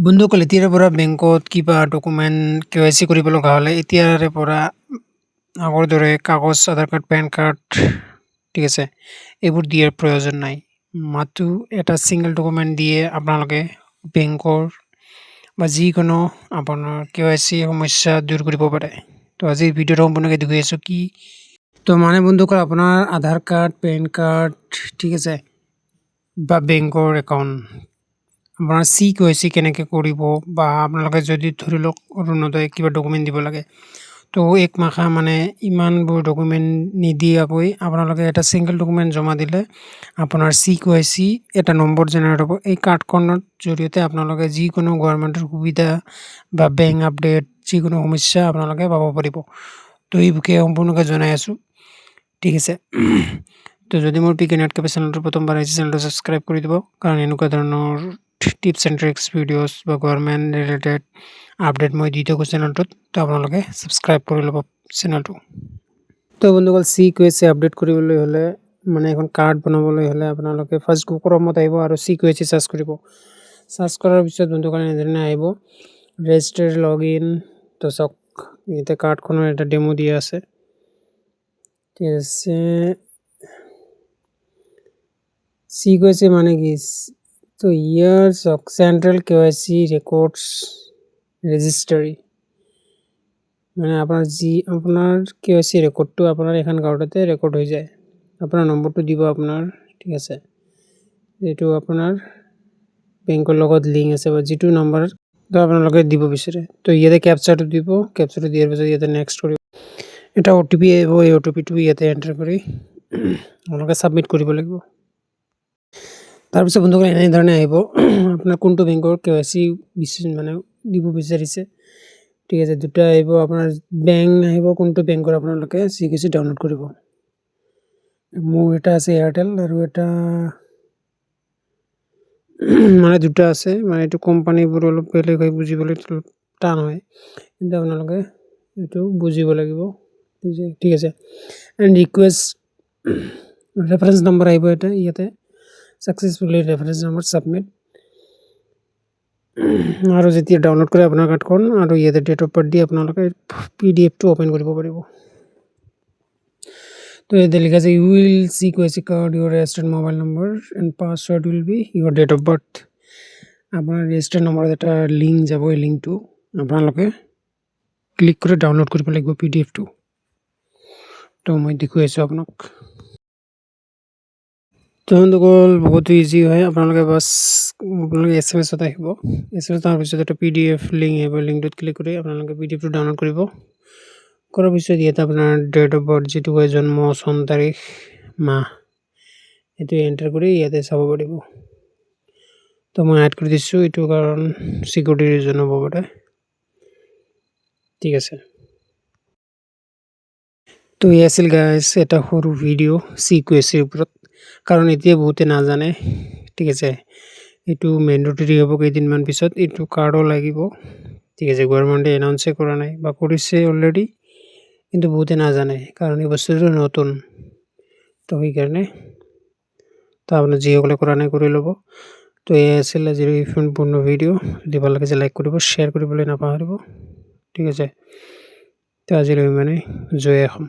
বন্ধুসকল এতিয়াৰে পৰা বেংকত কিবা ডকুমেণ্ট KYC কৰিব লগা হ'লে এতিয়াৰে পৰা আগৰ দৰে কাগজ, আধাৰ কাৰ্ড, পেন কাৰ্ড ঠিক আছে, এইবোৰ দিয়াৰ প্ৰয়োজন নাই। মাত্ৰ এটা ছিংগল ডকুমেণ্ট দিয়ে আপোনালোকে বেংকৰ বা যিকোনো আপোনাৰ KYC সমস্যা দূৰ কৰিব পাৰে। তো আজি ভিডিঅ'টো সম্পূৰ্ণকৈ দেখুৱাই আছোঁ কি তো মানে বন্ধুসকল আপোনাৰ আধাৰ কাৰ্ড, পেন কাৰ্ড ঠিক আছে বা বেংকৰ একাউণ্ট আপোনাৰ KYC কেনেকৈ কৰিব বা আপোনালোকে যদি ধৰি লওক অৰুণোদয় কিবা ডকুমেণ্ট দিব লাগে তো এক মাখা মানে ইমানবোৰ ডকুমেণ্ট নিদিয়াকৈ আপোনালোকে এটা ছিংগল ডকুমেণ্ট জমা দিলে আপোনাৰ KYC এটা নম্বৰ জেনেৰেট হ'ব। এই কাৰ্ডখনৰ জৰিয়তে আপোনালোকে যিকোনো গভৰ্ণমেণ্টৰ সুবিধা বা বেংক আপডেট যিকোনো সমস্যা আপোনালোকে পাব পাৰিব। তো এই বিষয়ে সম্পূৰ্ণকৈ জনাই আছোঁ ঠিক আছে। তো যদি মোৰ PK Netcafe চেনেলটো প্ৰথমবাৰ আহিছে চেনেলটো ছাবস্ক্ৰাইব কৰি দিব, কাৰণ এনেকুৱা ধৰণৰ টিপছ এণ্ড ট্ৰিক্স ভিডিঅ'ছ বা গভৰ্ণমেণ্ট ৰিলেটেড আপডেট মই দি থাকোঁ চেনেলটোত। তো আপোনালোকে ছাবস্ক্ৰাইব কৰি ল'ব চেনেলটো। তো বন্ধুসকল KYC আপডেট কৰিবলৈ হ'লে মানে এখন কাৰ্ড বনাবলৈ হ'লে আপোনালোকে ফাৰ্ষ্ট ক্ৰমত আহিব আৰু KYC চাৰ্চ কৰিব। চাৰ্চ কৰাৰ পিছত বন্ধুসকল এনেধৰণে আহিব ৰেজিষ্টাৰ লগইন। তো চাওক ইয়াতে কাৰ্ডখনৰ এটা ডেমো দিয়া আছে ঠিক আছে। KYC মানে কি? তো ইয়াৰ চাওক চেণ্ট্ৰেল KYC ৰেকৰ্ডছ ৰেজিষ্ট্ৰি, মানে আপোনাৰ KYC ৰেকৰ্ডটো আপোনাৰ এখন কাৰ্ডতে ৰেকৰ্ড হৈ যায়। আপোনাৰ নম্বৰটো দিব আপোনাৰ ঠিক আছে, এইটো আপোনাৰ বেংকৰ লগত লিংক আছে বা যিটো নম্বৰ আপোনালোকে দিব বিচাৰে। তো ইয়াতে কেপচাৰটো দিব, কেপচাৰটো দিয়াৰ পিছত ইয়াতে নেক্সট কৰিব। এটা OTP আহিব, এই OTPটো ইয়াতে এণ্টাৰ কৰি আপোনালোকে ছাবমিট কৰিব লাগিব। তাৰপিছত বন্ধুসকল এনেধৰণে আহিব আপোনাৰ কোনটো বেংকৰ KYC মানে দিব বিচাৰিছে ঠিক আছে। দুটা আহিব, আপোনাৰ বেংক আহিব, কোনটো বেংকৰ আপোনালোকে KYC ডাউনলোড কৰিব। মোৰ এটা আছে এয়াৰটেল আৰু এটা মানে দুটা আছে, মানে এইটো কোম্পানীবোৰ অলপ বেলেগ হয়, বুজিবলৈ টান হয়, কিন্তু আপোনালোকে এইটো বুজিব লাগিব ঠিক আছে। এণ্ড ৰিকুৱেষ্ট ৰেফাৰেঞ্চ নম্বৰ আহিব এটা ইয়াতে ছাকচেছফুলি ৰেফাৰেঞ্চ নম্বৰ ছাবমিট। আৰু যেতিয়া ডাউনলোড কৰে আপোনাৰ কাৰ্ডখন আৰু ইয়াতে ডেট অফ বাৰ্থ দি আপোনালোকে PDFটো অ'পেন কৰিব পাৰিব। তো ইয়াতে লিখা আছে you will KYC card your registered mobile number and password will be your date of birth. আপোনাৰ ৰেজিষ্টাৰ্ড নম্বৰত এটা লিংক যাব, এই লিংকটো আপোনালোকে ক্লিক কৰি ডাউনলোড কৰিব লাগিব PDFটো। তো মই দেখুৱাই আছোঁ আপোনাক। তো বন্ধুসকল বহুত ইজি হয়, আপোনালোকে SMS আহিব, SMS অহাৰ পিছত এটা PDF লিংক আহিব, লিংকটোত ক্লিক কৰি আপোনালোকে PDFটো ডাউনলোড কৰিব। কৰাৰ পিছত ইয়াতে আপোনাৰ ডেট অফ বাৰ্থ যিটো হয় জন্ম, চন তাৰিখ, মাহ এইটো এণ্টাৰ কৰি ইয়াতে চাব পাৰিব। তো মই এড কৰি দিছোঁ, এইটো কাৰণ চিকিউৰিটি ৰিজন হ'ব পাৰে ঠিক আছে। তো এই আছিল গাইজ এটা সৰু ভিডিঅ' KYCৰ ওপৰত, কাৰণ এতিয়া বহুতে নাজানে ঠিক আছে। এইটো মেণ্ডেটৰী হ'ব কেইদিনমান পিছত, এইটো কাৰ্ডো লাগিব ঠিক আছে। গভৰ্ণমেণ্টে এনাউন্সে কৰা নাই বা কৰিছে অলৰেডি, কিন্তু বহুতে নাজানে কাৰণ এই বস্তুটো নতুন। তো সেইকাৰণে তো আপোনাৰ যিসকলে কৰা নাই কৰি ল'ব। তো এই আছিল আজিৰ এই সম্পূৰ্ণ ভিডিঅ'। যদি ভাল লাগিছে লাইক কৰিব, শ্বেয়াৰ কৰিবলৈ নাপাহৰিব ঠিক আছে। তো আজিলৈ ইমানেই, জয় অসম।